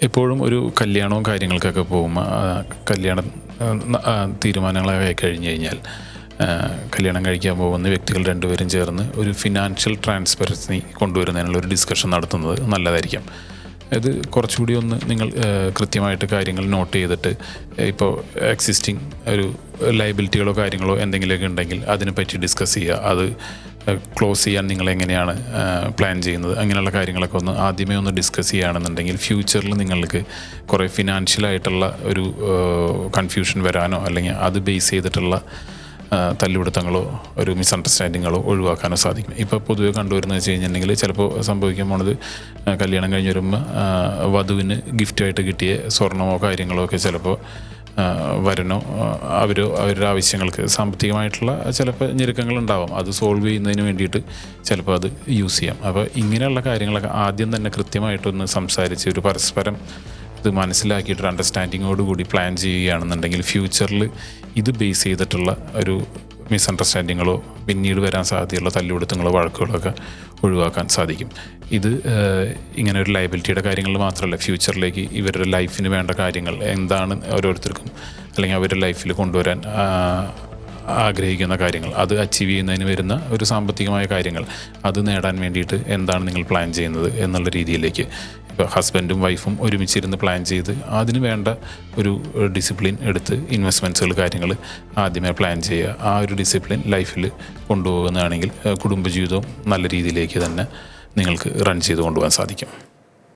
എപ്പോഴും ഒരു കല്യാണവും കാര്യങ്ങൾക്കൊക്കെ പോകുമ്പോൾ കല്യാണം തീരുമാനങ്ങളൊക്കെ ആയി കഴിഞ്ഞ് കഴിഞ്ഞാൽ കല്യാണം കഴിക്കാൻ പോകുന്ന വ്യക്തികൾ രണ്ടുപേരും ചേർന്ന് ഒരു ഫിനാൻഷ്യൽ ട്രാൻസ്പെറൻസി കൊണ്ടുവരുന്നതിനുള്ള ഒരു ഡിസ്കഷൻ നടത്തുന്നത് നല്ലതായിരിക്കും. ഇത് കുറച്ചുകൂടി ഒന്ന് നിങ്ങൾ കൃത്യമായിട്ട് കാര്യങ്ങൾ നോട്ട് ചെയ്തിട്ട് ഇപ്പോൾ എക്സിസ്റ്റിംഗ് ഒരു ലയബിലിറ്റികളോ കാര്യങ്ങളോ എന്തെങ്കിലുമൊക്കെ ഉണ്ടെങ്കിൽ അതിനെപ്പറ്റി ഡിസ്കസ് ചെയ്യുക. അത് ക്ലോസ് ചെയ്യാൻ നിങ്ങളെങ്ങനെയാണ് പ്ലാൻ ചെയ്യുന്നത്, അങ്ങനെയുള്ള കാര്യങ്ങളൊക്കെ ഒന്ന് ആദ്യമേ ഒന്ന് ഡിസ്കസ് ചെയ്യുകയാണെന്നുണ്ടെങ്കിൽ ഫ്യൂച്ചറിൽ നിങ്ങൾക്ക് കുറേ ഫിനാൻഷ്യലായിട്ടുള്ള ഒരു കൺഫ്യൂഷൻ വരാനോ അല്ലെങ്കിൽ അത് ബേസ് ചെയ്തിട്ടുള്ള തല്ലുപിടുത്തങ്ങളോ ഒരു മിസ്അണ്ടർസ്റ്റാൻഡിങ്ങുകളോ ഒഴിവാക്കാനോ സാധിക്കും. ഇപ്പോൾ പൊതുവെ കണ്ടുവരുന്നത് വെച്ച് കഴിഞ്ഞിട്ടുണ്ടെങ്കിൽ ചിലപ്പോൾ സംഭവിക്കാൻ പോണത് കല്യാണം കഴിഞ്ഞ് വരുമ്പോൾ വധുവിന് ഗിഫ്റ്റായിട്ട് കിട്ടിയ സ്വർണമോ കാര്യങ്ങളോ ഒക്കെ ചിലപ്പോൾ വരനോ അവരുടെ ആവശ്യങ്ങൾക്ക് സാമ്പത്തികമായിട്ടുള്ള ചിലപ്പോൾ ഞെരുക്കങ്ങളുണ്ടാവാം. അത് സോൾവ് ചെയ്യുന്നതിന് വേണ്ടിയിട്ട് ചിലപ്പോൾ അത് യൂസ് ചെയ്യാം. അപ്പോൾ ഇങ്ങനെയുള്ള കാര്യങ്ങളൊക്കെ ആദ്യം തന്നെ കൃത്യമായിട്ടൊന്ന് സംസാരിച്ച് ഒരു പരസ്പരം ഇത് മനസ്സിലാക്കിയിട്ടൊരു അണ്ടർസ്റ്റാൻഡിങ്ങോടുകൂടി പ്ലാൻ ചെയ്യുകയാണെന്നുണ്ടെങ്കിൽ ഫ്യൂച്ചറിൽ ഇത് ബേസ് ചെയ്തിട്ടുള്ള ഒരു മിസ്അണ്ടർസ്റ്റാൻഡിങ്ങുകളോ പിന്നീട് വരാൻ സാധ്യതയുള്ള തല്ലുപിടുത്തങ്ങളോ വഴക്കുകളൊക്കെ ഒഴിവാക്കാൻ സാധിക്കും. ഇത് ഇങ്ങനെ ഒരു ലയബിലിറ്റിയുടെ കാര്യങ്ങൾ മാത്രമല്ല, ഫ്യൂച്ചറിലേക്ക് ഇവരുടെ ലൈഫിന് വേണ്ട കാര്യങ്ങൾ എന്താണ് ഓരോരുത്തർക്കും അല്ലെങ്കിൽ അവരുടെ ലൈഫിൽ കൊണ്ടുവരാൻ ആഗ്രഹിക്കുന്ന കാര്യങ്ങൾ, അത് അച്ചീവ് ചെയ്യുന്നതിന് വരുന്ന ഒരു സാമ്പത്തികമായ കാര്യങ്ങൾ, അത് നേടാൻ വേണ്ടിയിട്ട് എന്താണ് നിങ്ങൾ പ്ലാൻ ചെയ്യുന്നത് എന്നുള്ള രീതിയിലേക്ക് ഇപ്പോൾ ഹസ്ബൻഡും വൈഫും ഒരുമിച്ചിരുന്ന് പ്ലാൻ ചെയ്ത് അതിന് വേണ്ട ഒരു ഡിസിപ്ലിൻ എടുത്ത് ഇൻവെസ്റ്റ്മെൻറ്റ്സുകൾ കാര്യങ്ങൾ ആദ്യമേ പ്ലാൻ ചെയ്യുക. ആ ഒരു ഡിസിപ്ലിൻ ലൈഫിൽ കൊണ്ടുപോകുന്നതാണെങ്കിൽ കുടുംബജീവിതവും നല്ല രീതിയിലേക്ക് തന്നെ നിങ്ങൾക്ക് റൺ ചെയ്ത് കൊണ്ടുപോകാൻ സാധിക്കും.